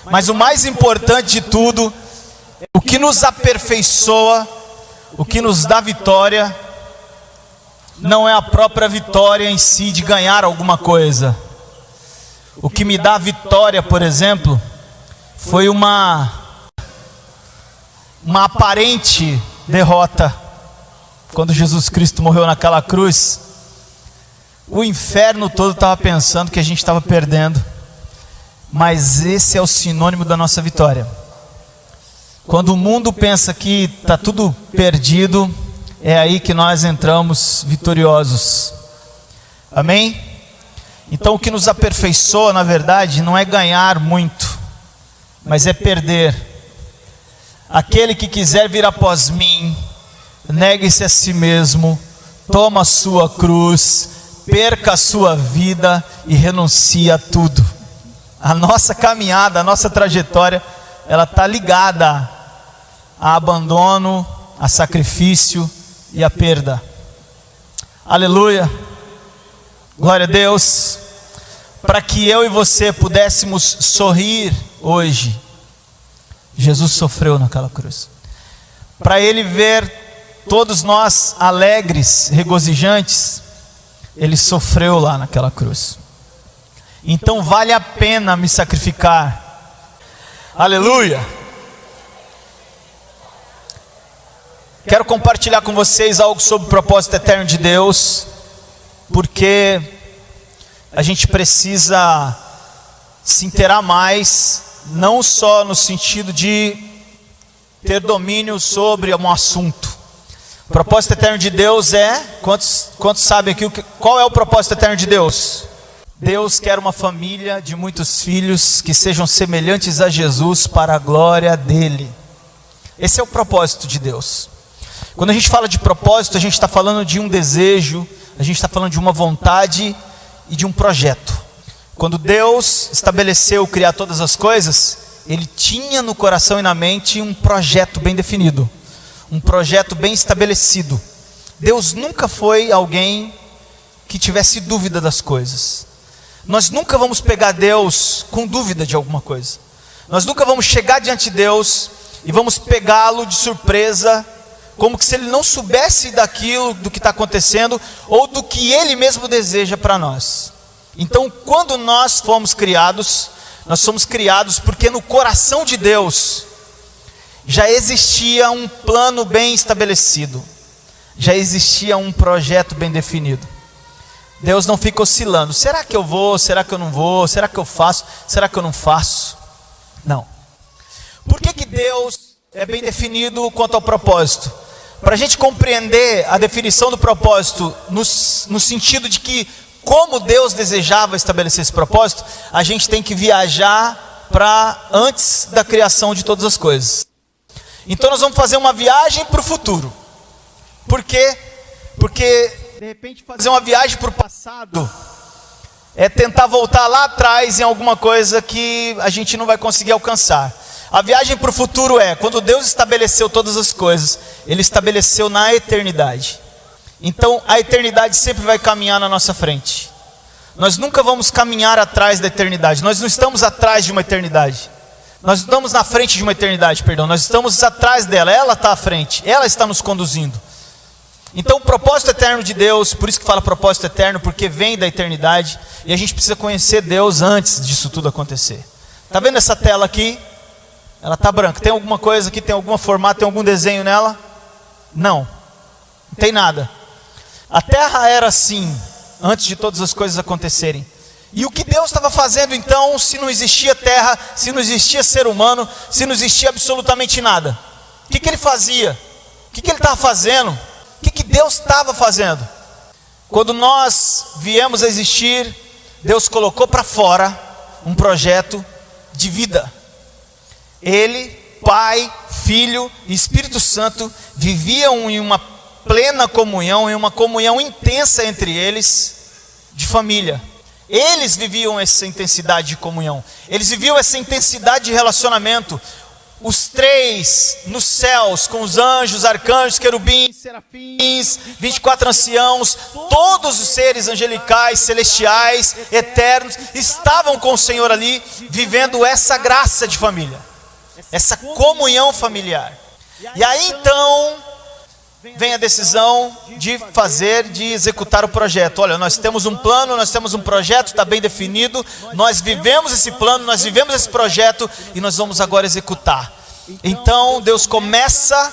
Mas o mais importante de tudo, o que nos aperfeiçoa, o que nos dá vitória, não é a própria vitória em si de ganhar alguma coisa. O que me dá vitória, por exemplo, foi uma aparente derrota. Quando Jesus Cristo morreu naquela cruz, o inferno todo estava pensando que a gente estava perdendo. Mas esse é o sinônimo da nossa vitória. Quando o mundo pensa que está tudo perdido, é aí que nós entramos vitoriosos. Amém? Então o que nos aperfeiçoa, na verdade, não é ganhar muito, mas é perder. Aquele que quiser vir após mim, negue-se a si mesmo, toma a sua cruz, perca a sua vida e renuncie a tudo. A nossa caminhada, a nossa trajetória, ela está ligada a abandono, a sacrifício e a perda. Aleluia, glória a Deus. Para que eu e você pudéssemos sorrir hoje, Jesus sofreu naquela cruz. Para Ele ver todos nós alegres, regozijantes, Ele sofreu lá naquela cruz. Então vale a pena me sacrificar. Aleluia. Quero compartilhar com vocês algo sobre o propósito eterno de Deus, porque a gente precisa se inteirar mais, não só no sentido de ter domínio sobre um assunto. O propósito eterno de Deus é, quantos sabem aqui, qual é o propósito eterno de Deus? Deus quer uma família de muitos filhos que sejam semelhantes a Jesus para a glória dele. Esse é o propósito de Deus. Quando a gente fala de propósito, a gente está falando de um desejo, a gente está falando de uma vontade e de um projeto. Quando Deus estabeleceu criar todas as coisas, Ele tinha no coração e na mente um projeto bem definido, um projeto bem estabelecido. Deus nunca foi alguém que tivesse dúvida das coisas. Nós nunca vamos pegar Deus com dúvida de alguma coisa. Nós nunca vamos chegar diante de Deus e vamos pegá-lo de surpresa, como que se Ele não soubesse daquilo, do que está acontecendo, ou do que Ele mesmo deseja para nós. Então, quando nós fomos criados, nós somos criados porque no coração de Deus já existia um plano bem estabelecido, já existia um projeto bem definido. Deus não fica oscilando, será que eu vou, será que eu não vou, será que eu faço, será que eu não faço? Não. Por que Deus é bem definido quanto ao propósito? Para a gente compreender a definição do propósito, no sentido de que como Deus desejava estabelecer esse propósito, a gente tem que viajar para antes da criação de todas as coisas. Então nós vamos fazer uma viagem para o futuro. Por quê? Porque de repente fazer uma viagem para o passado é tentar voltar lá atrás em alguma coisa que a gente não vai conseguir alcançar. A viagem para o futuro é, quando Deus estabeleceu todas as coisas, Ele estabeleceu na eternidade. Então a eternidade sempre vai caminhar na nossa frente. Nós nunca vamos caminhar atrás da eternidade. Nós não estamos atrás de uma eternidade. Nós não estamos na frente de uma eternidade, perdão. Nós estamos atrás dela, ela está à frente, ela está nos conduzindo. Então o propósito eterno de Deus, por isso que fala propósito eterno, porque vem da eternidade, e a gente precisa conhecer Deus antes disso tudo acontecer. Está vendo essa tela aqui? Ela está branca. Tem alguma coisa aqui, tem algum formato, tem algum desenho nela? Não tem nada. A terra era assim, antes de todas as coisas acontecerem. E o que Deus estava fazendo então, se não existia terra, se não existia ser humano, se não existia absolutamente nada? O que Ele fazia? O que Ele estava fazendo? O que Deus estava fazendo? Quando nós viemos a existir, Deus colocou para fora um projeto de vida. Ele, Pai, Filho e Espírito Santo viviam em uma plena comunhão, em uma comunhão intensa entre eles, de família. Eles viviam essa intensidade de comunhão, eles viviam essa intensidade de relacionamento. os três nos céus, com os anjos, arcanjos, querubins, serafins, 24 anciãos, todos os seres angelicais, celestiais, eternos, estavam com o Senhor ali, vivendo essa graça de família, essa comunhão familiar. E aí então vem a decisão de executar o projeto. Olha, nós temos um plano, nós temos um projeto, está bem definido, nós vivemos esse plano, nós vivemos esse projeto e nós vamos agora executar. Então Deus começa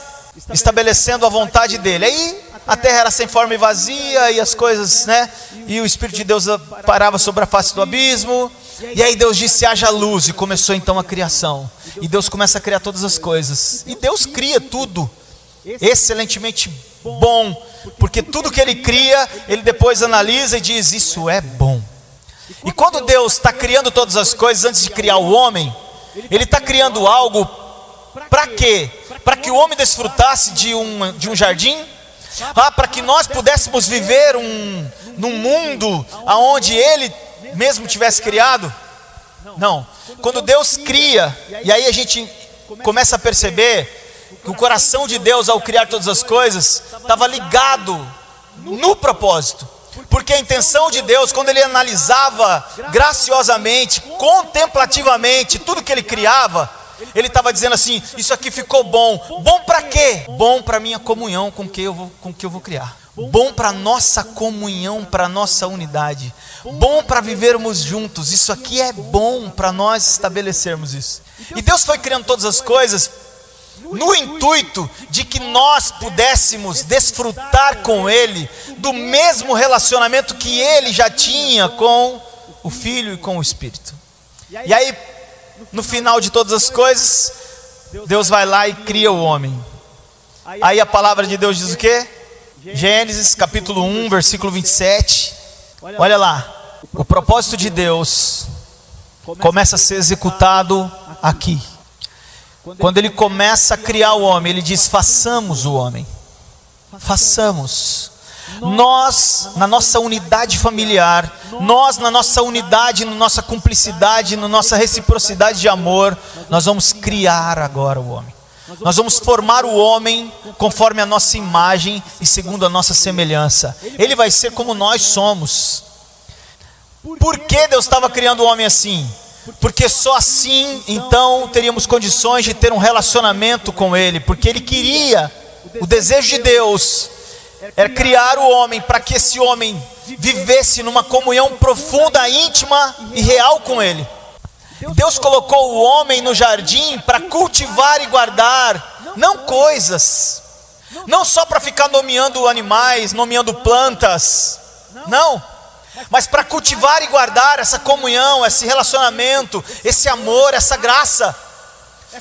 estabelecendo a vontade dele. Aí a terra era sem forma e vazia e as coisas, né? E o Espírito de Deus parava sobre a face do abismo. E aí Deus disse: haja luz, e começou então a criação. E Deus começa a criar todas as coisas. E Deus cria tudo excelentemente bom, porque tudo que Ele cria, Ele depois analisa e diz: isso é bom. E quando Deus está criando todas as coisas, antes de criar o homem, Ele está criando algo para quê? Para que o homem desfrutasse de um jardim? Para que nós pudéssemos viver num mundo onde Ele mesmo tivesse criado? Não. Quando Deus cria, e aí a gente começa a perceber que o coração de Deus, ao criar todas as coisas, estava ligado no propósito. Porque a intenção de Deus, quando Ele analisava graciosamente, contemplativamente, tudo que Ele criava, Ele estava dizendo assim: isso aqui ficou bom. Bom para quê? Bom para a minha comunhão com o que eu vou criar. Bom para a nossa comunhão, para a nossa unidade. Bom para vivermos juntos. Isso aqui é bom para nós estabelecermos isso. E Deus foi criando todas as coisas no intuito de que nós pudéssemos desfrutar com Ele do mesmo relacionamento que Ele já tinha com o Filho e com o Espírito. E aí, no final de todas as coisas, Deus vai lá e cria o homem. Aí a palavra de Deus diz o quê? Gênesis capítulo 1, versículo 27. Olha lá, o propósito de Deus começa a ser executado aqui. Quando Ele começa a criar o homem, Ele diz: façamos o homem. Façamos. Nós, na nossa unidade familiar, nós na nossa unidade, na nossa cumplicidade, na nossa reciprocidade de amor, nós vamos criar agora o homem. Nós vamos formar o homem conforme a nossa imagem e segundo a nossa semelhança. Ele vai ser como nós somos. Por que Deus estava criando o homem assim? Porque só assim, então, teríamos condições de ter um relacionamento com Ele. Porque Ele queria, o desejo de Deus era criar o homem para que esse homem vivesse numa comunhão profunda, íntima e real com Ele. Deus colocou o homem no jardim para cultivar e guardar, não coisas, não só para ficar nomeando animais, nomeando plantas, não, mas para cultivar e guardar essa comunhão, esse relacionamento, esse amor, essa graça,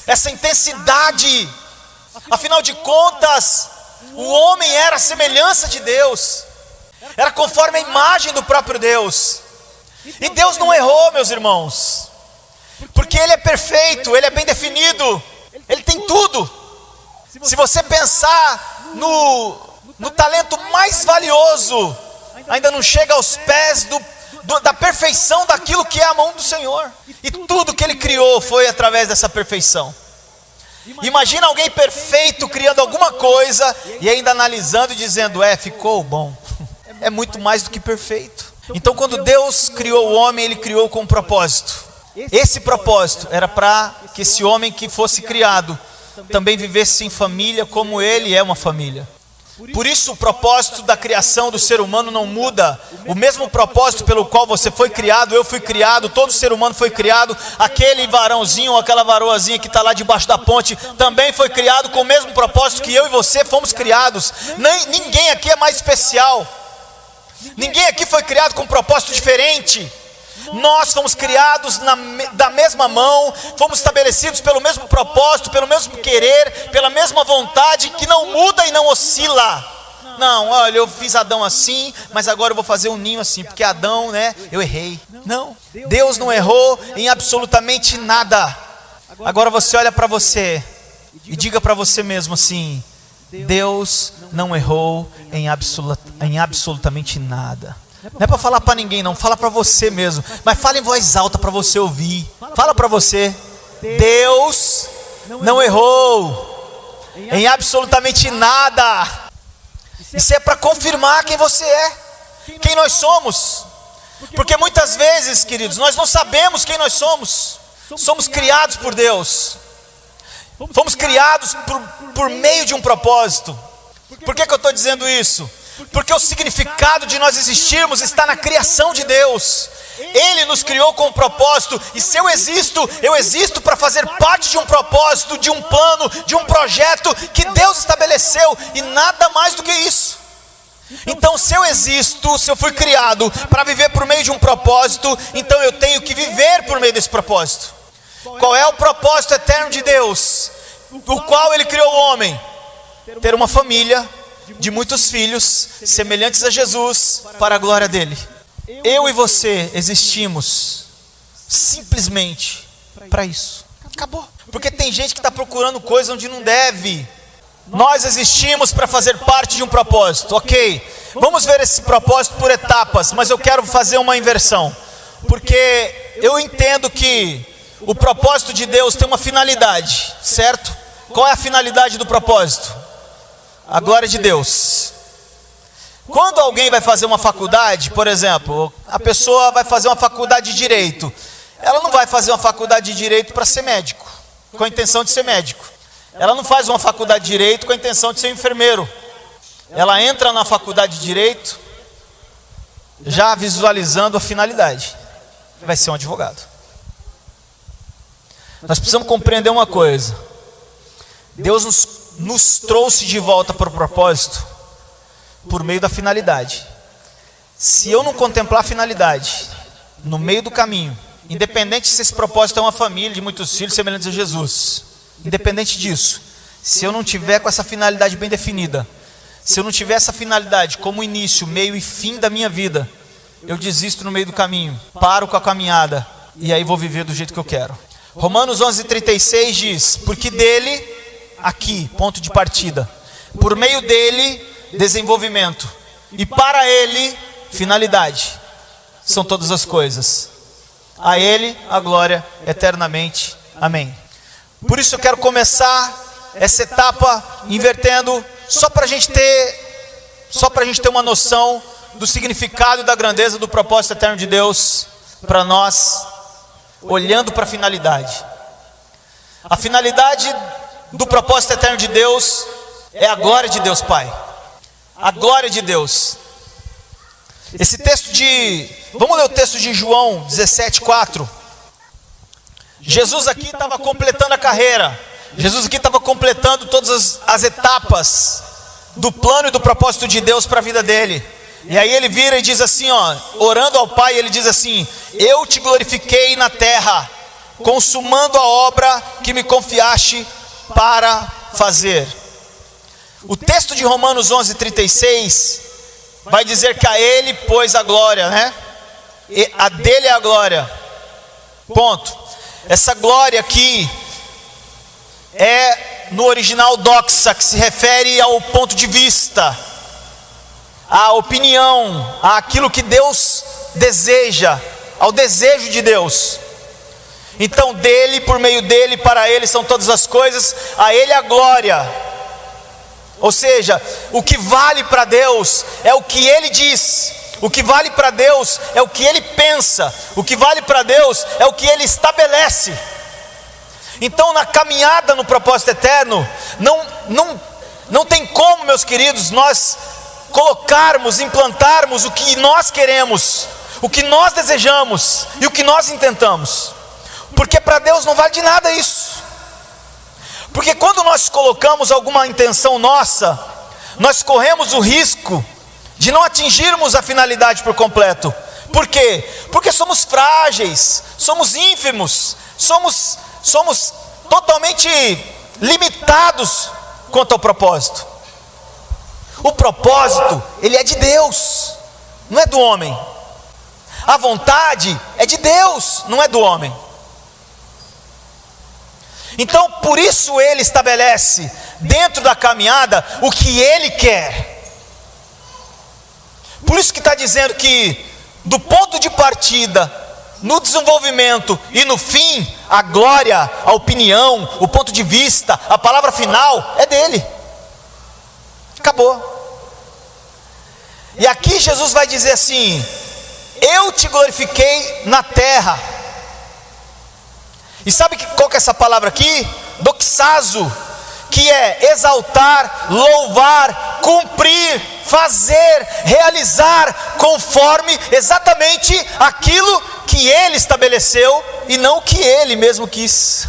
essa intensidade. Afinal de contas, o homem era a semelhança de Deus, era conforme a imagem do próprio Deus. E Deus não errou, meus irmãos, porque Ele é perfeito, Ele é bem definido, Ele tem tudo. Se você pensar no talento mais valioso, ainda não chega aos pés da perfeição daquilo que é a mão do Senhor. E tudo que Ele criou foi através dessa perfeição. Imagina alguém perfeito criando alguma coisa e ainda analisando e dizendo: ficou bom. É muito mais do que perfeito. Então, quando Deus criou o homem, Ele criou com um propósito. Esse propósito era para que esse homem que fosse criado também vivesse em família como Ele é uma família. Por isso o propósito da criação do ser humano não muda. O mesmo propósito pelo qual você foi criado, eu fui criado, todo ser humano foi criado. Aquele varãozinho ou aquela varoazinha que está lá debaixo da ponte também foi criado com o mesmo propósito que eu e você fomos criados. Ninguém aqui é mais especial. Ninguém aqui foi criado com um propósito diferente. Nós fomos criados da mesma mão, fomos estabelecidos pelo mesmo propósito, pelo mesmo querer, pela mesma vontade que não muda e não oscila. Não, olha, eu fiz Adão assim, mas agora eu vou fazer um ninho assim, porque Adão, né, eu errei. Não, Deus não errou em absolutamente nada. Agora você olha para você e diga para você mesmo assim: Deus não errou em absolutamente nada. Não é para falar para ninguém não, fala para você mesmo. Mas fala em voz alta para você ouvir. Fala para você: Deus não errou em absolutamente nada. Isso é para confirmar quem você é, quem nós somos. Porque muitas vezes, queridos, nós não sabemos quem nós somos. Somos criados por Deus. Fomos criados por meio de um propósito. Por que eu estou dizendo isso? Porque o significado de nós existirmos está na criação de Deus. Ele nos criou com um propósito. E se eu existo para fazer parte de um propósito, de um plano, de um projeto que Deus estabeleceu, e nada mais do que isso. Então, se eu existo, se eu fui criado para viver por meio de um propósito, então eu tenho que viver por meio desse propósito. Qual é o propósito eterno de Deus, o qual Ele criou o homem? Ter uma família de muitos filhos, semelhantes a Jesus, para a glória dEle. Eu e você existimos simplesmente para isso. Acabou. Porque tem gente que está procurando coisa onde não deve. Nós existimos para fazer parte de um propósito, ok? Vamos ver esse propósito por etapas, mas eu quero fazer uma inversão. Porque eu entendo que o propósito de Deus tem uma finalidade, certo? Qual é a finalidade do propósito? A glória de Deus. Quando alguém vai fazer uma faculdade, por exemplo, a pessoa vai fazer uma faculdade de Direito. Ela não vai fazer uma faculdade de Direito para ser médico, com a intenção de ser médico. Ela não faz uma faculdade de Direito com a intenção de ser enfermeiro. Ela entra na faculdade de Direito já visualizando a finalidade. Vai ser um advogado. Nós precisamos compreender uma coisa. Deus nos trouxe de volta para o propósito por meio da finalidade. Se eu não contemplar a finalidade no meio do caminho, independente se esse propósito é uma família de muitos filhos semelhantes a Jesus, independente disso, se eu não tiver com essa finalidade bem definida, se eu não tiver essa finalidade como início, meio e fim da minha vida, eu desisto no meio do caminho, paro com a caminhada e aí vou viver do jeito que eu quero. Romanos 11:36 diz: porque dele, aqui, ponto de partida, por meio dele, desenvolvimento, e para ele, finalidade, são todas as coisas. A ele a glória eternamente. Amém. Por isso eu quero começar essa etapa invertendo, só para a gente ter uma noção do significado e da grandeza do propósito eterno de Deus para nós, olhando para a finalidade. A finalidade do propósito eterno de Deus é a glória de Deus Pai. A glória de Deus. Esse texto vamos ler o texto de João 17:4. Jesus aqui estava completando a carreira. Jesus aqui estava completando todas as etapas do plano e do propósito de Deus para a vida dele. E aí ele vira e diz assim, orando ao Pai, ele diz assim: eu te glorifiquei na terra, consumando a obra que me confiaste para fazer. O texto de Romanos 11:36 vai dizer que a ele pôs a glória, né? E a dele é a glória. Ponto. Essa glória aqui é no original doxa, que se refere ao ponto de vista, à opinião, àquilo que Deus deseja, ao desejo de Deus. Então dele, por meio dele, para ele são todas as coisas, a ele a glória. Ou seja, o que vale para Deus é o que Ele diz. O que vale para Deus é o que Ele pensa. O que vale para Deus é o que Ele estabelece. Então, na caminhada no propósito eterno, não tem como, meus queridos, nós colocarmos, implantarmos o que nós queremos, o que nós desejamos e o que nós intentamos. Porque para Deus não vale de nada isso. Porque quando nós colocamos alguma intenção nossa, nós corremos o risco de não atingirmos a finalidade por completo. Por quê? Porque somos frágeis, somos ínfimos, somos totalmente limitados quanto ao propósito. O propósito, ele é de Deus, não é do homem. A vontade é de Deus, não é do homem. Então, por isso ele estabelece dentro da caminhada o que ele quer. Por isso que está dizendo que do ponto de partida, no desenvolvimento e no fim, a glória, a opinião, o ponto de vista, a palavra final é dele. Acabou. E aqui Jesus vai dizer assim: eu te glorifiquei na terra. E sabe qual que é essa palavra aqui? Doxazo, que é exaltar, louvar, cumprir, fazer, realizar, conforme exatamente aquilo que ele estabeleceu e não o que ele mesmo quis.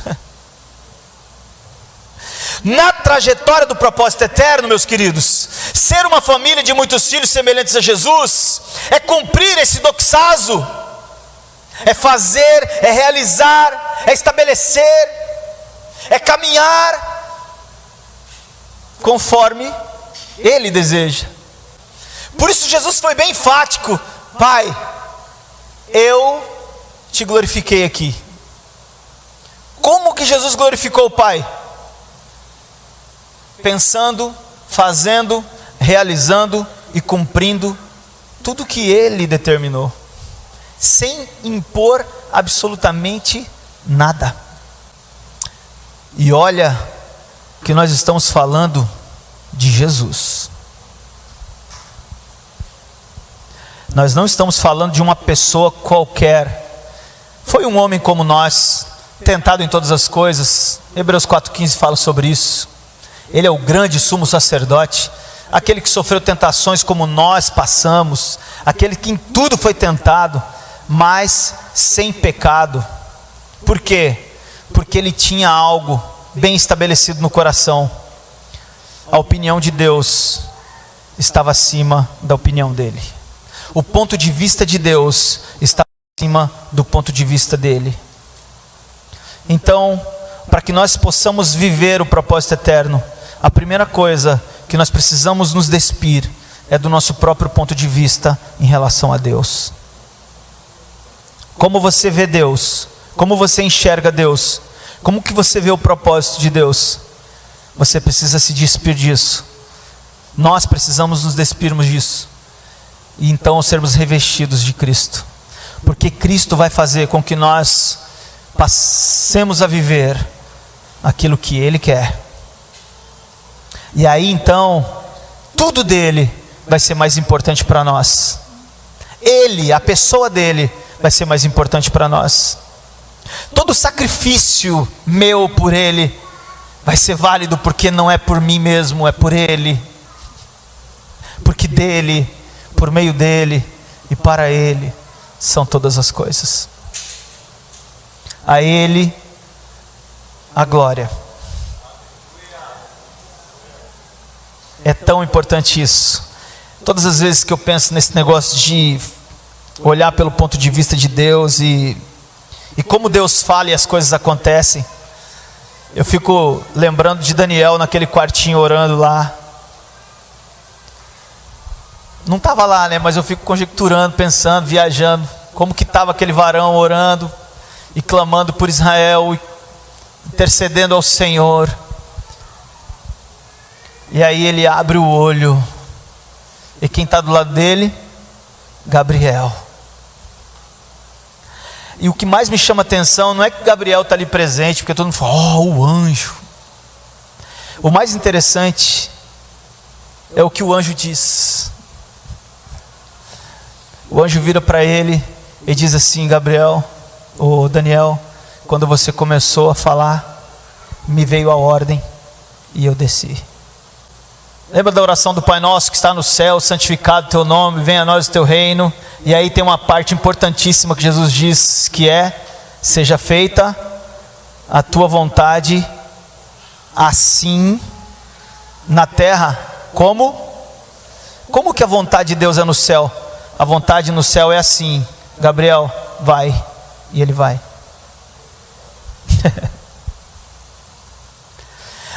Na trajetória do propósito eterno, meus queridos, ser uma família de muitos filhos semelhantes a Jesus é cumprir esse doxazo, é fazer, é realizar, é estabelecer, é caminhar conforme ele deseja. Por isso Jesus foi bem enfático: Pai, eu te glorifiquei aqui. Como que Jesus glorificou o Pai? Pensando, fazendo, realizando e cumprindo tudo que ele determinou, sem impor absolutamente nada. E olha que nós estamos falando de Jesus. Nós não estamos falando de uma pessoa qualquer. Foi um homem como nós, tentado em todas as coisas. Hebreus 4,15 fala sobre isso. Ele é o grande sumo sacerdote, aquele que sofreu tentações como nós passamos, aquele que em tudo foi tentado, mas sem pecado. Por quê? Porque ele tinha algo bem estabelecido no coração. A opinião de Deus estava acima da opinião dele. O ponto de vista de Deus estava acima do ponto de vista dele. Então, para que nós possamos viver o propósito eterno, a primeira coisa que nós precisamos nos despir é do nosso próprio ponto de vista em relação a Deus. Como você vê Deus? Como você enxerga Deus? Como que você vê o propósito de Deus? Você precisa se despir disso. Nós precisamos nos despirmos disso. E então sermos revestidos de Cristo. Porque Cristo vai fazer com que nós passemos a viver aquilo que Ele quer. E aí então, tudo dele vai ser mais importante para nós. Ele, a pessoa dele, vai ser mais importante para nós. Todo sacrifício meu por ele vai ser válido, porque não é por mim mesmo, é por ele. Porque dele, por meio dele e para ele são todas as coisas. A ele a glória. É tão importante isso. Todas as vezes que eu penso nesse negócio de olhar pelo ponto de vista de Deus e como Deus fala e as coisas acontecem, eu fico lembrando de Daniel naquele quartinho orando lá. Não estava lá, né? Mas eu fico conjecturando, pensando, viajando, como que estava aquele varão orando e clamando por Israel, e intercedendo ao Senhor. E aí ele abre o olho, e quem está do lado dele? Gabriel. E o que mais me chama a atenção não é que Gabriel está ali presente, porque todo mundo fala, o anjo. O mais interessante é o que o anjo diz. O anjo vira para ele e diz assim: Gabriel, ou Daniel, quando você começou a falar, me veio a ordem e eu desci. Lembra da oração do Pai Nosso que está no céu, santificado teu nome, venha a nós o teu reino. E aí tem uma parte importantíssima que Jesus diz, que é: seja feita a tua vontade, assim na terra, como que a vontade de Deus é no céu? A vontade no céu é assim: Gabriel, vai. E ele vai.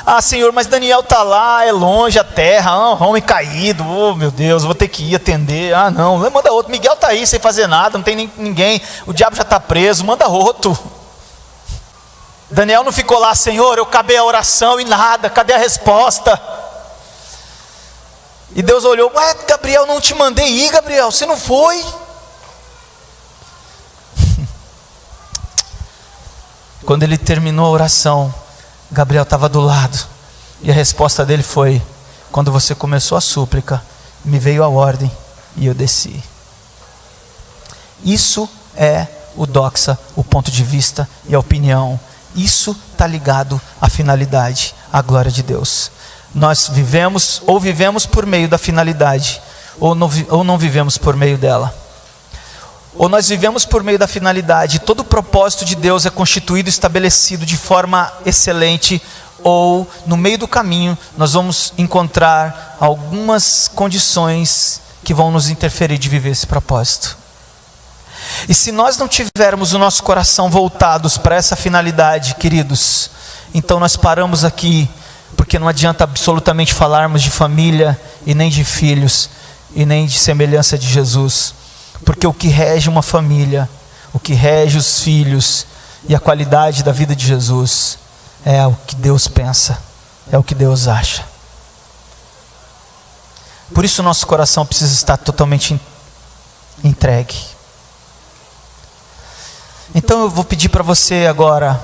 Ah, Senhor, mas Daniel está lá, é longe a terra, homem caído, oh meu Deus, vou ter que ir atender. Ah não, manda outro. Miguel está aí sem fazer nada, não tem ninguém, o diabo já está preso, manda outro. Daniel não ficou lá: Senhor, eu acabei a oração e nada, cadê a resposta? E Deus olhou: ué, Gabriel, não te mandei ir, Gabriel, você não foi? Quando ele terminou a oração, Gabriel estava do lado, e a resposta dele foi: quando você começou a súplica, me veio a ordem e eu desci. Isso é o doxa, o ponto de vista e a opinião. Isso está ligado à finalidade, à glória de Deus. Nós vivemos por meio da finalidade, ou não vivemos por meio dela. Ou nós vivemos por meio da finalidade. Todo o propósito de Deus é constituído e estabelecido de forma excelente, ou no meio do caminho nós vamos encontrar algumas condições que vão nos interferir de viver esse propósito. E se nós não tivermos o nosso coração voltados para essa finalidade, queridos, então nós paramos aqui, porque não adianta absolutamente falarmos de família, e nem de filhos, e nem de semelhança de Jesus. Porque o que rege uma família, o que rege os filhos e a qualidade da vida de Jesus é o que Deus pensa, é o que Deus acha. Por isso nosso coração precisa estar totalmente entregue. Então eu vou pedir para você agora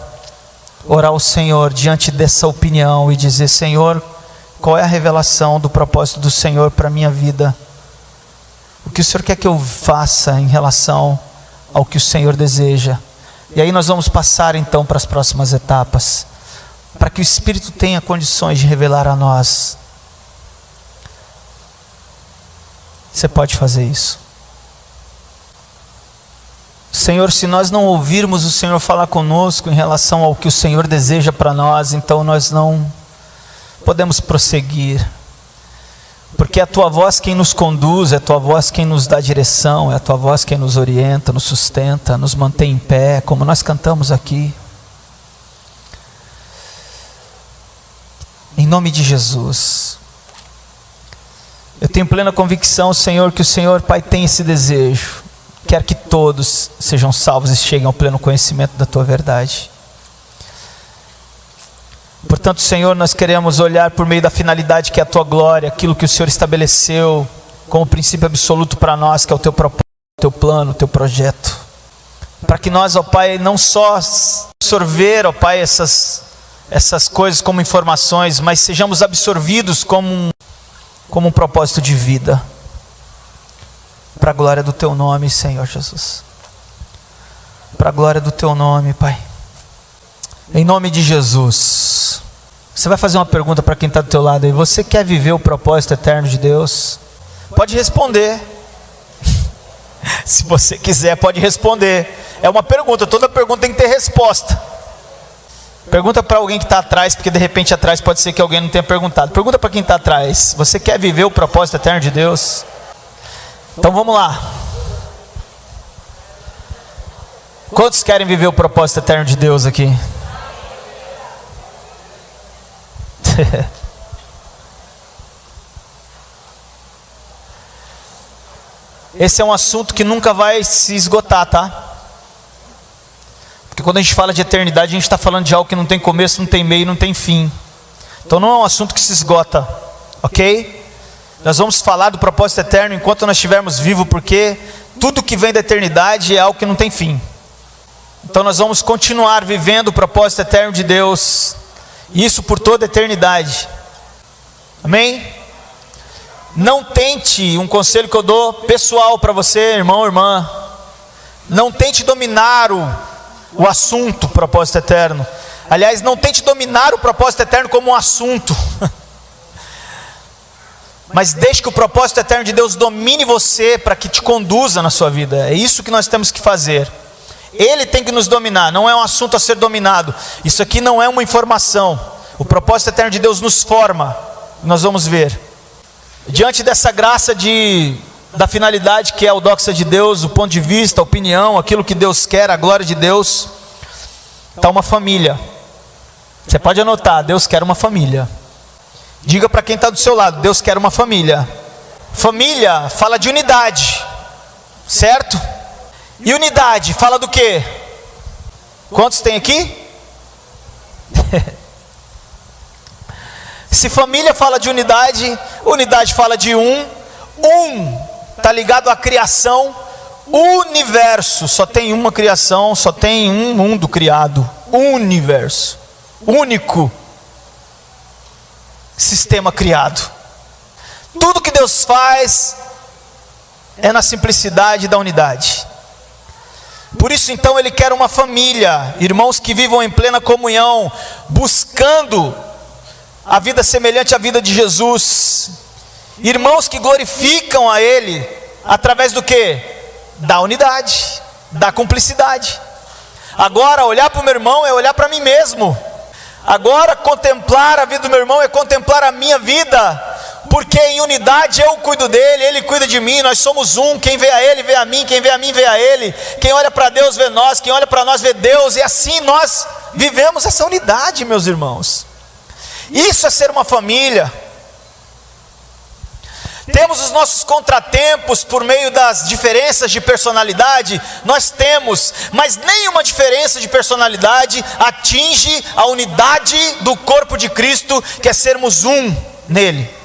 orar ao Senhor diante dessa opinião e dizer: Senhor, qual é a revelação do propósito do Senhor para a minha vida? O que o Senhor quer que eu faça em relação ao que o Senhor deseja? E aí nós vamos passar então para as próximas etapas, para que o Espírito tenha condições de revelar a nós. Você pode fazer isso. Senhor, se nós não ouvirmos o Senhor falar conosco em relação ao que o Senhor deseja para nós, então nós não podemos prosseguir. Porque é a Tua voz quem nos conduz, é a Tua voz quem nos dá direção, é a Tua voz quem nos orienta, nos sustenta, nos mantém em pé, como nós cantamos aqui. Em nome de Jesus. Eu tenho plena convicção, Senhor, que o Senhor, Pai, tem esse desejo. Quer que todos sejam salvos e cheguem ao pleno conhecimento da Tua verdade. Portanto, Senhor, nós queremos olhar por meio da finalidade que é a Tua glória, aquilo que o Senhor estabeleceu como princípio absoluto para nós, que é o Teu propósito, o Teu plano, o Teu projeto. Para que nós, ó Pai, não só absorver, ó Pai, essas coisas como informações, mas sejamos absorvidos como um propósito de vida. Para a glória do Teu nome, Senhor Jesus. Para a glória do Teu nome, Pai. Em nome de Jesus. Você vai fazer uma pergunta para quem está do teu lado aí. Você quer viver o propósito eterno de Deus? Pode responder. Se você quiser, pode responder. É uma pergunta, toda pergunta tem que ter resposta. Pergunta para alguém que está atrás, porque de repente atrás pode ser que alguém não tenha perguntado. Pergunta para quem está atrás. Você quer viver o propósito eterno de Deus? Então vamos lá. Quantos querem viver o propósito eterno de Deus aqui? Esse é um assunto que nunca vai se esgotar, tá? Porque quando a gente fala de eternidade, a gente está falando de algo que não tem começo, não tem meio, não tem fim. Então não é um assunto que se esgota, ok? Nós vamos falar do propósito eterno enquanto nós estivermos vivos, porque tudo que vem da eternidade é algo que não tem fim. Então nós vamos continuar vivendo o propósito eterno de Deus, e isso por toda a eternidade. Amém? Não tente, um conselho que eu dou pessoal para você, irmão ou irmã, não tente dominar o assunto propósito eterno. Aliás, não tente dominar o propósito eterno como um assunto. Mas deixe que o propósito eterno de Deus domine você para que te conduza na sua vida. É isso que nós temos que fazer. Ele tem que nos dominar, não é um assunto a ser dominado. Isso aqui não é uma informação. O propósito eterno de Deus nos forma. Nós vamos ver. Diante dessa graça da finalidade que é o doxa de Deus, o ponto de vista, a opinião, aquilo que Deus quer, a glória de Deus, está uma família. Você pode anotar, Deus quer uma família. Diga para quem está do seu lado, Deus quer uma família. Família fala de unidade, certo? E unidade fala do quê? Quantos tem aqui? Se família fala de unidade, unidade fala de está ligado à criação, universo, só tem uma criação, só tem um mundo criado. universo, único sistema criado. Tudo que Deus faz é na simplicidade da unidade. Por isso então Ele quer uma família, irmãos que vivam em plena comunhão, buscando a vida semelhante à vida de Jesus, irmãos que glorificam a Ele, através do que? Da unidade, da cumplicidade. Agora olhar para o meu irmão é olhar para mim mesmo. Agora contemplar a vida do meu irmão é contemplar a minha vida, porque em unidade eu cuido dele, ele cuida de mim, nós somos um. Quem vê a ele vê a mim, quem vê a mim vê a ele, quem olha para Deus vê nós, quem olha para nós vê Deus, e assim nós vivemos essa unidade, meus irmãos. Isso é ser uma família. Temos os nossos contratempos por meio das diferenças de personalidade, nós temos, mas nenhuma diferença de personalidade atinge a unidade do corpo de Cristo, que é sermos um nele.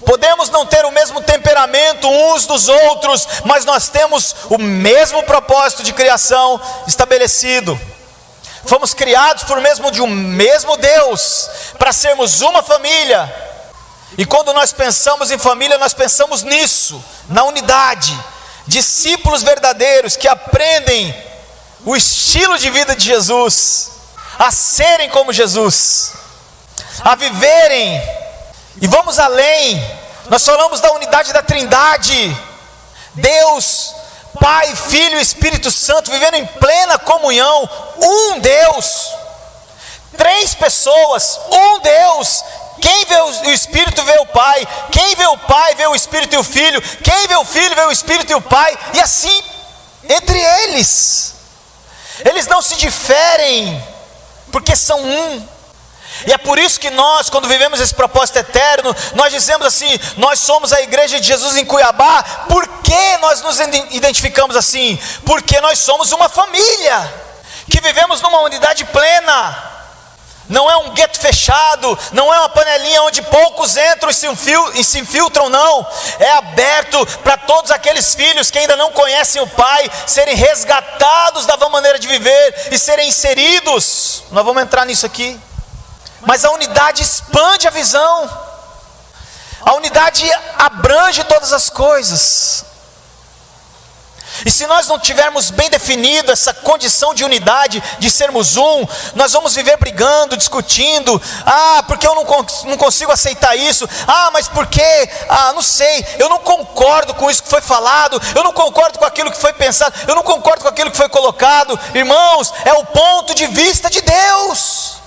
Podemos não ter o mesmo temperamento uns dos outros, mas nós temos o mesmo propósito de criação estabelecido. Fomos criados por meio de um mesmo Deus, para sermos uma família. E quando nós pensamos em família, nós pensamos nisso, na unidade. Discípulos verdadeiros que aprendem o estilo de vida de Jesus, a serem como Jesus, a viverem. E vamos além, nós falamos da unidade da Trindade, Deus, Pai, Filho e Espírito Santo, vivendo em plena comunhão, um Deus, três pessoas, um Deus. Quem vê o Espírito vê o Pai, quem vê o Pai vê o Espírito e o Filho, quem vê o Filho vê o Espírito e o Pai, e assim, entre eles não se diferem, porque são um. E é por isso que nós, quando vivemos esse propósito eterno, nós dizemos assim: nós somos a igreja de Jesus em Cuiabá. Por que nós nos identificamos assim? Porque nós somos uma família, que vivemos numa unidade plena. Não é um gueto fechado, não é uma panelinha onde poucos entram e se infiltram, não. É aberto para todos aqueles filhos que ainda não conhecem o Pai, serem resgatados da maneira de viver e serem inseridos. Nós vamos entrar nisso aqui. Mas a unidade expande a visão, a unidade abrange todas as coisas. E se nós não tivermos bem definido essa condição de unidade, de sermos um, nós vamos viver brigando, discutindo. Porque eu não consigo aceitar isso. Mas porque, não sei, eu não concordo com isso que foi falado, eu não concordo com aquilo que foi pensado, eu não concordo com aquilo que foi colocado. Irmãos, é o ponto de vista de Deus.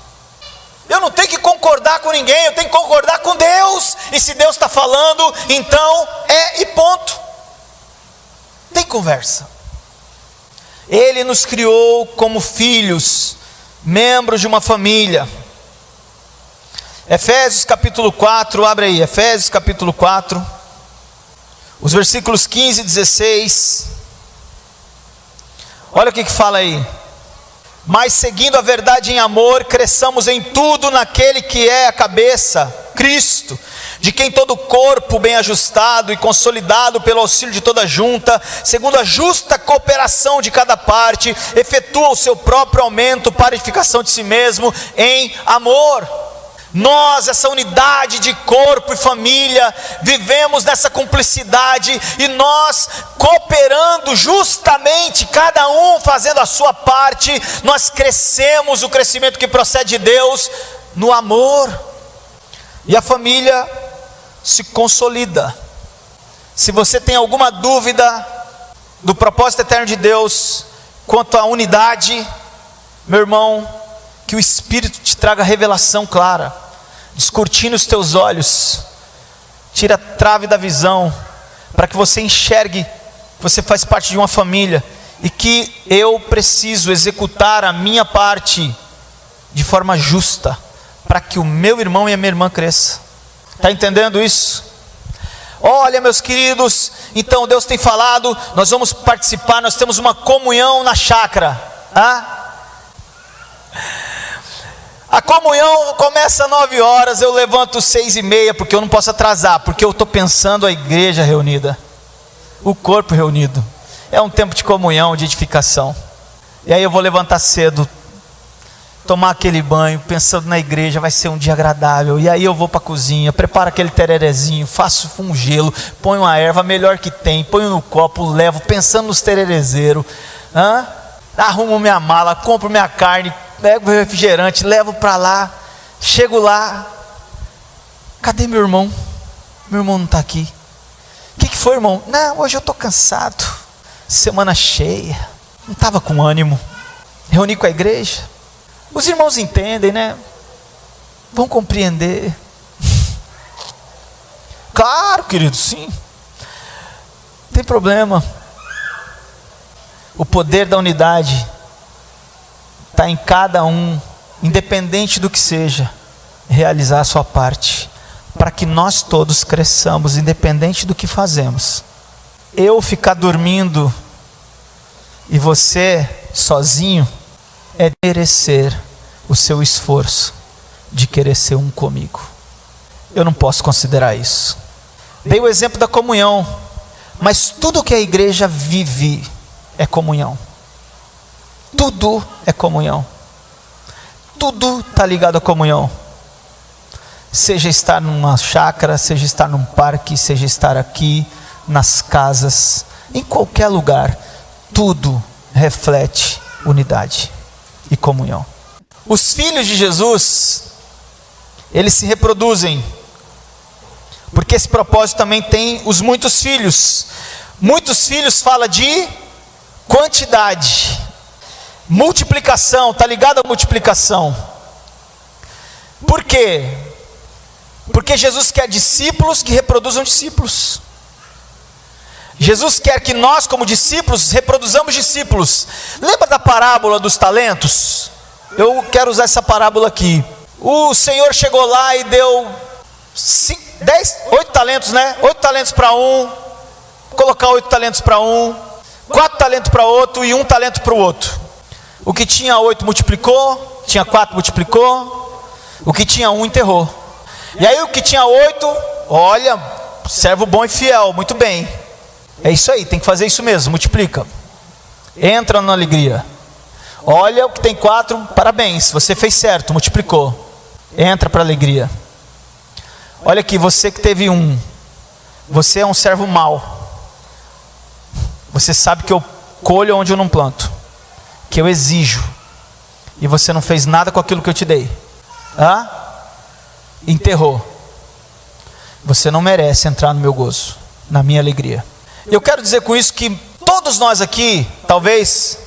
Eu não tenho que concordar com ninguém, eu tenho que concordar com Deus. E se Deus está falando, então e ponto. Tem conversa. Ele nos criou como filhos, membros de uma família. Efésios capítulo 4, abre aí, Efésios capítulo 4, os versículos 15 e 16. Olha o que fala aí. Mas seguindo a verdade em amor, cresçamos em tudo naquele que é a cabeça, Cristo, de quem todo o corpo bem ajustado e consolidado pelo auxílio de toda junta, segundo a justa cooperação de cada parte, efetua o seu próprio aumento para a edificação de si mesmo em amor. Nós, essa unidade de corpo e família, vivemos nessa cumplicidade, e nós cooperando justamente, cada um fazendo a sua parte, nós crescemos o crescimento que procede de Deus no amor, e a família se consolida. Se você tem alguma dúvida do propósito eterno de Deus quanto à unidade, meu irmão, que o Espírito te traga revelação clara, descortina os teus olhos, tira a trave da visão, para que você enxergue que você faz parte de uma família, e que eu preciso executar a minha parte de forma justa, para que o meu irmão e a minha irmã cresçam. Está entendendo isso? Olha, meus queridos, então Deus tem falado, nós vamos participar, nós temos uma comunhão na chácara. A comunhão começa às 9 horas, eu levanto 6:30, porque eu não posso atrasar, porque eu estou pensando a igreja reunida, o corpo reunido. É um tempo de comunhão, de edificação. E aí eu vou levantar cedo, tomar aquele banho, pensando na igreja, vai ser um dia agradável. E aí eu vou para a cozinha, preparo aquele tererezinho, faço um gelo, ponho uma erva melhor que tem, ponho no copo, levo, pensando nos tererezeiros. Arrumo minha mala, compro minha carne, pego meu refrigerante, levo para lá. Chego lá, cadê meu irmão? Meu irmão não está aqui. O que foi, irmão? Não, hoje eu estou cansado, semana cheia, não estava com ânimo. Reuni com a igreja. Os irmãos entendem, né? Vão compreender. Claro, querido, sim. Não tem problema. O poder da unidade está em cada um, independente do que seja, realizar a sua parte, para que nós todos cresçamos, independente do que fazemos. Eu ficar dormindo e você sozinho é merecer o seu esforço de querer ser um comigo. Eu não posso considerar isso. Dei o exemplo da comunhão, mas tudo que a igreja vive é comunhão. Tudo é comunhão. Tudo está ligado à comunhão. Seja estar numa chácara, seja estar num parque, seja estar aqui, nas casas, em qualquer lugar, tudo reflete unidade e comunhão. Os filhos de Jesus, eles se reproduzem, porque esse propósito também tem os muitos filhos. Muitos filhos fala de quantidade. Multiplicação, está ligado à multiplicação. Por quê? Porque Jesus quer discípulos que reproduzam discípulos. Jesus quer que nós, como discípulos, reproduzamos discípulos. Lembra da parábola dos talentos? Eu quero usar essa parábola aqui. O Senhor chegou lá e deu 8 talentos, né? 8 talentos para um, colocar 8 talentos para um, 4 talentos para outro e 1 talento para o outro. O que tinha 8 multiplicou, tinha 4 multiplicou, o que tinha 1 enterrou. E aí o que tinha 8, olha, servo bom e fiel, muito bem. É isso aí, tem que fazer isso mesmo, multiplica. Entra na alegria. Olha, o que tem 4, parabéns, você fez certo, multiplicou. Entra para a alegria. Olha aqui, você que teve 1, você é um servo mau. Você sabe que eu colho onde eu não planto, que eu exijo, e você não fez nada com aquilo que eu te dei. Enterrou. Você não merece entrar no meu gozo, na minha alegria. Eu quero dizer com isso que todos nós aqui, talvez,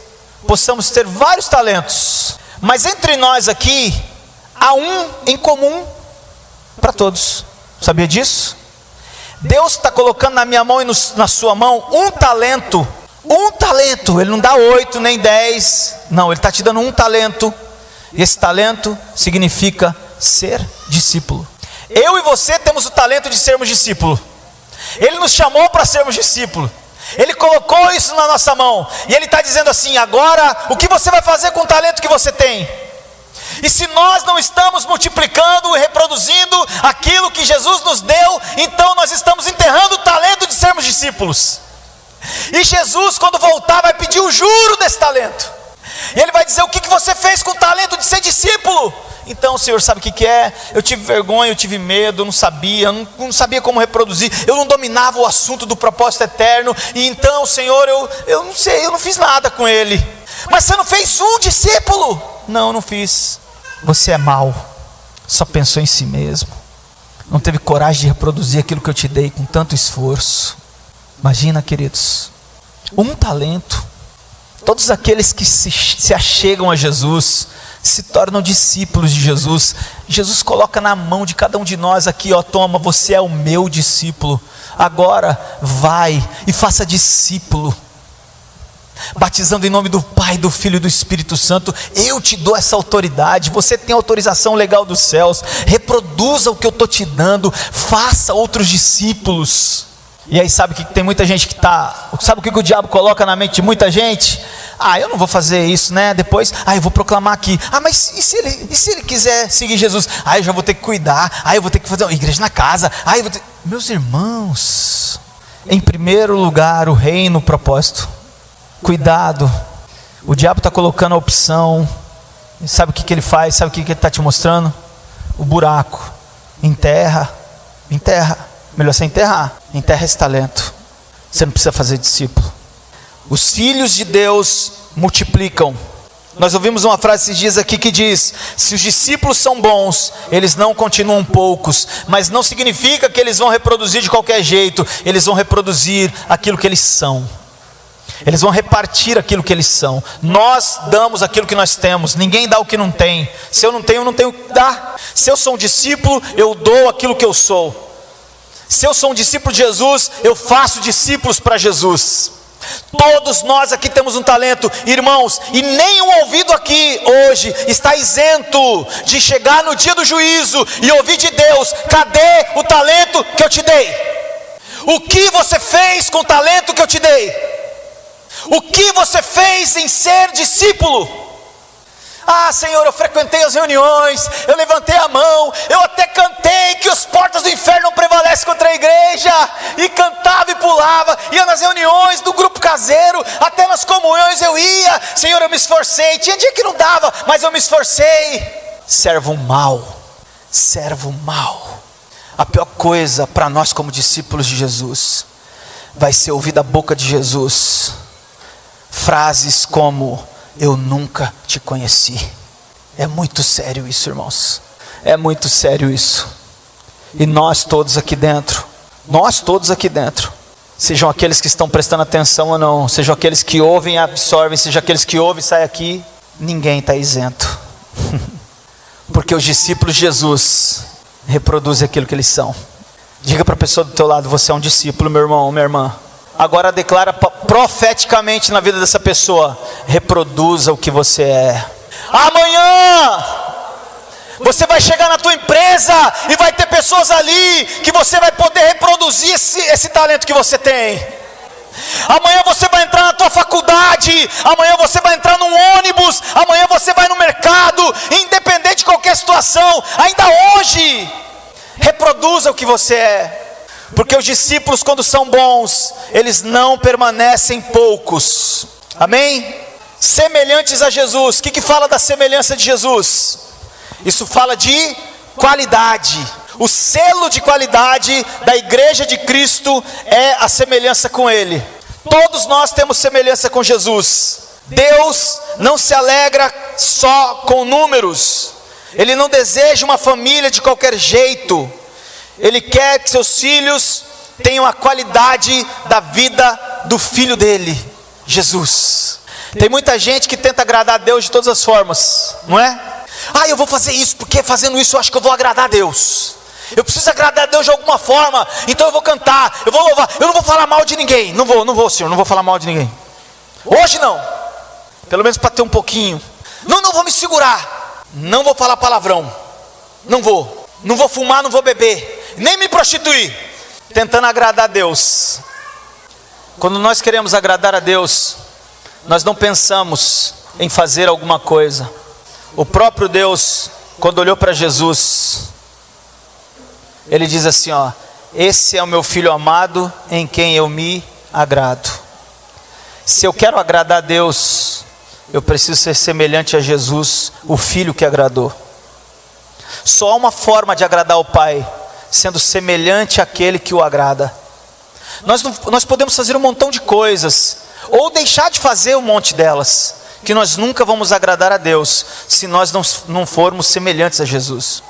possamos ter vários talentos, mas entre nós aqui, há um em comum para todos. Sabia disso? Deus está colocando na minha mão e na sua mão um talento. Um talento, Ele não dá 8 nem 10, não, Ele está te dando um talento. E esse talento significa ser discípulo. Eu e você temos o talento de sermos discípulo. Ele nos chamou para sermos discípulo. Ele colocou isso na nossa mão. E Ele está dizendo assim: agora, o que você vai fazer com o talento que você tem? E se nós não estamos multiplicando e reproduzindo aquilo que Jesus nos deu, então nós estamos enterrando o talento de sermos discípulos. E Jesus, quando voltar, vai pedir o juro desse talento. E Ele vai dizer: o que você fez com o talento de ser discípulo? Então, Senhor, sabe o que é? Eu tive vergonha, eu tive medo, eu não sabia como reproduzir, eu não dominava o assunto do propósito eterno. E então, Senhor, eu não sei, eu não fiz nada com ele. Mas você não fez um discípulo? Não, não fiz. Você é mau, só pensou em si mesmo, não teve coragem de reproduzir aquilo que eu te dei com tanto esforço. Imagina, queridos, um talento. Todos aqueles que se achegam a Jesus se tornam discípulos de Jesus. Jesus coloca na mão de cada um de nós aqui, toma, você é o meu discípulo. Agora vai e faça discípulo, batizando em nome do Pai, do Filho e do Espírito Santo. Eu te dou essa autoridade, você tem autorização legal dos céus. Reproduza o que eu estou te dando, faça outros discípulos. E aí sabe que tem muita gente que sabe o que o diabo coloca na mente de muita gente? Eu não vou fazer isso, né? Depois, eu vou proclamar aqui. Mas e se ele quiser seguir Jesus? Eu já vou ter que cuidar, eu vou ter que fazer uma igreja na casa, Meus irmãos, em primeiro lugar o reino, o propósito. Cuidado, o diabo está colocando a opção E sabe o que ele faz? Sabe o que ele está te mostrando? O buraco. Enterra. Melhor você enterrar. Enterra esse talento. Você não precisa fazer discípulo. Os filhos de Deus multiplicam. Nós ouvimos uma frase esses dias aqui que diz: se os discípulos são bons, eles não continuam poucos. Mas não significa que eles vão reproduzir de qualquer jeito. Eles vão reproduzir aquilo que eles são. Eles vão repartir aquilo que eles são. Nós damos aquilo que nós temos. Ninguém dá o que não tem. Se eu não tenho o que dar. Se eu sou um discípulo, eu dou aquilo que eu sou. Se eu sou um discípulo de Jesus, eu faço discípulos para Jesus. Todos nós aqui temos um talento, irmãos, e nenhum ouvido aqui hoje está isento de chegar no dia do juízo e ouvir de Deus: cadê o talento que eu te dei? O que você fez com o talento que eu te dei? O que você fez em ser discípulo? Ah, Senhor, eu frequentei as reuniões, eu levantei a mão, eu até cantei que as portas do inferno não prevalecem contra a igreja, e cantava e pulava, ia nas reuniões do grupo caseiro, até nas comunhões eu ia. Senhor, eu me esforcei, tinha dia que não dava, mas eu me esforcei. Servo mau. A pior coisa para nós como discípulos de Jesus vai ser ouvir da boca de Jesus frases como: eu nunca te conheci. É muito sério isso, irmãos. É muito sério isso. E nós todos aqui dentro, sejam aqueles que estão prestando atenção ou não, sejam aqueles que ouvem e absorvem, sejam aqueles que ouvem e saem aqui, ninguém está isento. Porque os discípulos de Jesus reproduzem aquilo que eles são. Diga para a pessoa do teu lado: você é um discípulo, meu irmão, minha irmã. Agora declara profeticamente na vida dessa pessoa: reproduza o que você é. Amanhã você vai chegar na tua empresa e vai ter pessoas ali que você vai poder reproduzir esse talento que você tem. Amanhã você vai entrar na tua faculdade, amanhã você vai entrar num ônibus, amanhã você vai no mercado, independente de qualquer situação. Ainda hoje, reproduza o que você é. Porque os discípulos, quando são bons, eles não permanecem poucos. Amém? Semelhantes a Jesus. O que fala da semelhança de Jesus? Isso fala de qualidade. O selo de qualidade da igreja de Cristo é a semelhança com Ele. Todos nós temos semelhança com Jesus. Deus não se alegra só com números. Ele não deseja uma família de qualquer jeito. Ele quer que seus filhos tenham a qualidade da vida do Filho dele, Jesus. Tem muita gente que tenta agradar a Deus de todas as formas, não é? Ah, eu vou fazer isso, porque fazendo isso eu acho que eu vou agradar a Deus. Eu preciso agradar a Deus de alguma forma, então eu vou cantar, eu vou louvar. Eu não vou falar mal de ninguém, não vou, Senhor, não vou falar mal de ninguém. Hoje não, pelo menos para ter um pouquinho. Não vou me segurar, não vou falar palavrão, não vou fumar, não vou beber, nem me prostituir, tentando agradar a Deus. Quando nós queremos agradar a Deus, nós não pensamos em fazer alguma coisa. O próprio Deus, quando olhou para Jesus, Ele diz assim: ó, esse é o meu filho amado, em quem eu me agrado. Se eu quero agradar a Deus, eu preciso ser semelhante a Jesus, o Filho que agradou. Só há uma forma de agradar o Pai: sendo semelhante àquele que o agrada. Nós podemos fazer um montão de coisas, ou deixar de fazer um monte delas, que nós nunca vamos agradar a Deus, se nós não formos semelhantes a Jesus.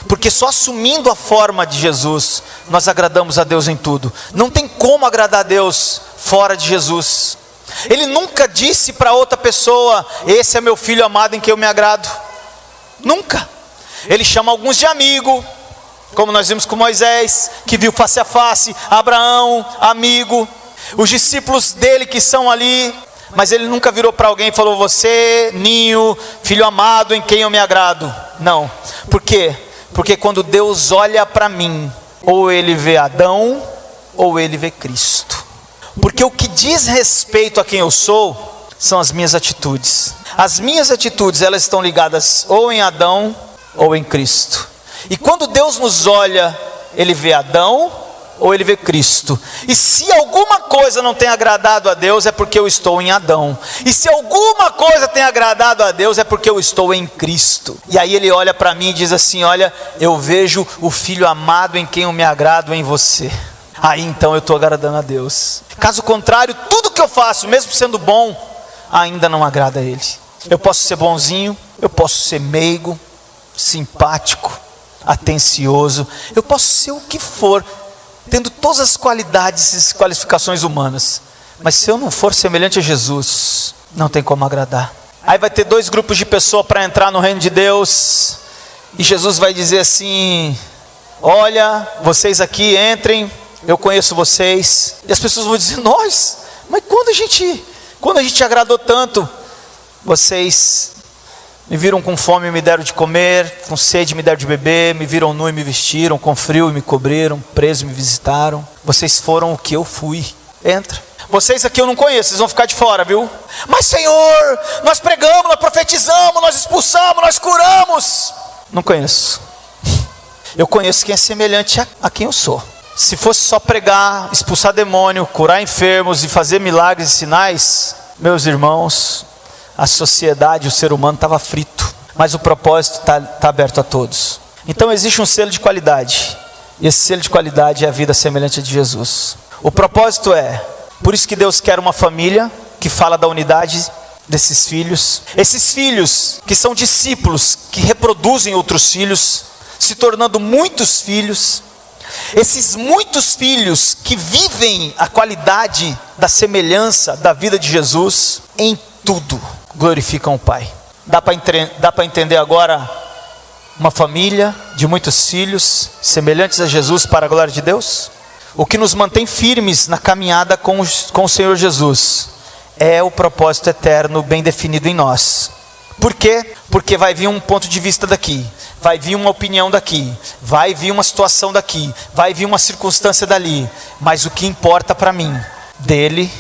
Porque só assumindo a forma de Jesus, nós agradamos a Deus em tudo. Não tem como agradar a Deus fora de Jesus. Ele nunca disse para outra pessoa: esse é meu filho amado em quem eu me agrado. Nunca. Ele chama alguns de amigo, como nós vimos com Moisés, que viu face a face, Abraão, amigo, os discípulos dele que são ali, mas ele nunca virou para alguém e falou: você, Ninho, filho amado em quem eu me agrado. Não. Por quê? Porque quando Deus olha para mim, ou Ele vê Adão, ou Ele vê Cristo. Porque o que diz respeito a quem eu sou, são as minhas atitudes. As minhas atitudes, elas estão ligadas ou em Adão, ou em Cristo. E quando Deus nos olha, Ele vê Adão ou ele vê Cristo. E se alguma coisa não tem agradado a Deus, é porque eu estou em Adão. E se alguma coisa tem agradado a Deus, é porque eu estou em Cristo. E aí ele olha para mim e diz assim: olha, eu vejo o Filho amado em quem eu me agrado em você. Aí então eu estou agradando a Deus. Caso contrário, tudo que eu faço, mesmo sendo bom, ainda não agrada a Ele. Eu posso ser bonzinho, eu posso ser meigo, simpático, atencioso, eu posso ser o que for, tendo todas as qualidades e qualificações humanas, mas se eu não for semelhante a Jesus, não tem como agradar. Aí vai ter dois grupos de pessoas para entrar no reino de Deus, e Jesus vai dizer assim: olha, vocês aqui entrem, eu conheço vocês. E as pessoas vão dizer: nós? Mas quando a gente agradou tanto? Vocês me viram com fome e me deram de comer, com sede me deram de beber, me viram nu e me vestiram, com frio e me cobriram, preso e me visitaram. Vocês foram o que eu fui. Entra. Vocês aqui eu não conheço, vocês vão ficar de fora, viu? Mas Senhor, nós pregamos, nós profetizamos, nós expulsamos, nós curamos. Não conheço. Eu conheço quem é semelhante a quem eu sou. Se fosse só pregar, expulsar demônio, curar enfermos e fazer milagres e sinais, meus irmãos, a sociedade, o ser humano estava frito. Mas o propósito está aberto a todos. Então existe um selo de qualidade. E esse selo de qualidade é a vida semelhante a de Jesus. O propósito é, por isso que Deus quer uma família que fala da unidade desses filhos. Esses filhos que são discípulos, que reproduzem outros filhos, se tornando muitos filhos. Esses muitos filhos que vivem a qualidade da semelhança da vida de Jesus, em tudo glorificam o Pai. Dá para entender agora uma família de muitos filhos semelhantes a Jesus para a glória de Deus? O que nos mantém firmes na caminhada com o Senhor Jesus é o propósito eterno bem definido em nós. Por quê? Porque vai vir um ponto de vista daqui, vai vir uma opinião daqui, vai vir uma situação daqui, vai vir uma circunstância dali, mas o que importa para mim, dele,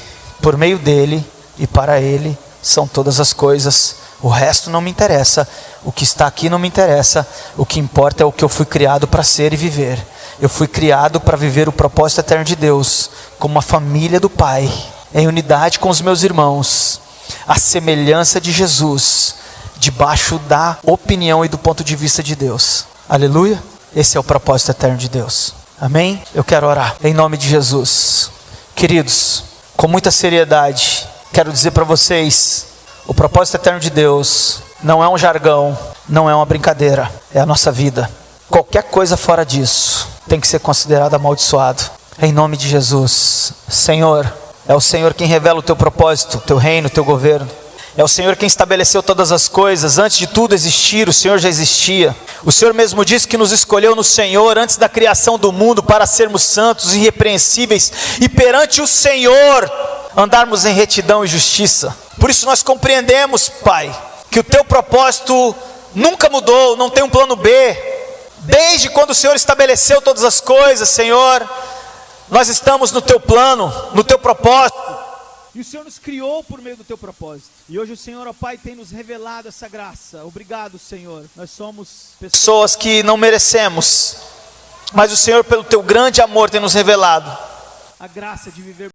por meio dele e para ele, são todas as coisas. O resto não me interessa, o que está aqui não me interessa, o que importa é o que eu fui criado para ser e viver. Eu fui criado para viver o propósito eterno de Deus, como uma família do Pai, em unidade com os meus irmãos, a semelhança de Jesus, debaixo da opinião e do ponto de vista de Deus. Aleluia? Esse é o propósito eterno de Deus. Amém? Eu quero orar em nome de Jesus. Queridos, com muita seriedade, quero dizer para vocês, o propósito eterno de Deus não é um jargão, não é uma brincadeira, é a nossa vida. Qualquer coisa fora disso tem que ser considerado amaldiçoado. Em nome de Jesus. Senhor, é o Senhor quem revela o teu propósito, o teu reino, o teu governo. É o Senhor quem estabeleceu todas as coisas. Antes de tudo existir, o Senhor já existia. O Senhor mesmo disse que nos escolheu no Senhor antes da criação do mundo para sermos santos e irrepreensíveis e perante o Senhor andarmos em retidão e justiça. Por isso nós compreendemos, Pai, que o teu propósito nunca mudou, não tem um plano B. Desde quando o Senhor estabeleceu todas as coisas, Senhor, nós estamos no teu plano, no teu propósito. E o Senhor nos criou por meio do teu propósito. E hoje o Senhor, ó Pai, tem nos revelado essa graça. Obrigado, Senhor. Nós somos pessoas que não merecemos, mas o Senhor, pelo teu grande amor, tem nos revelado a graça de viver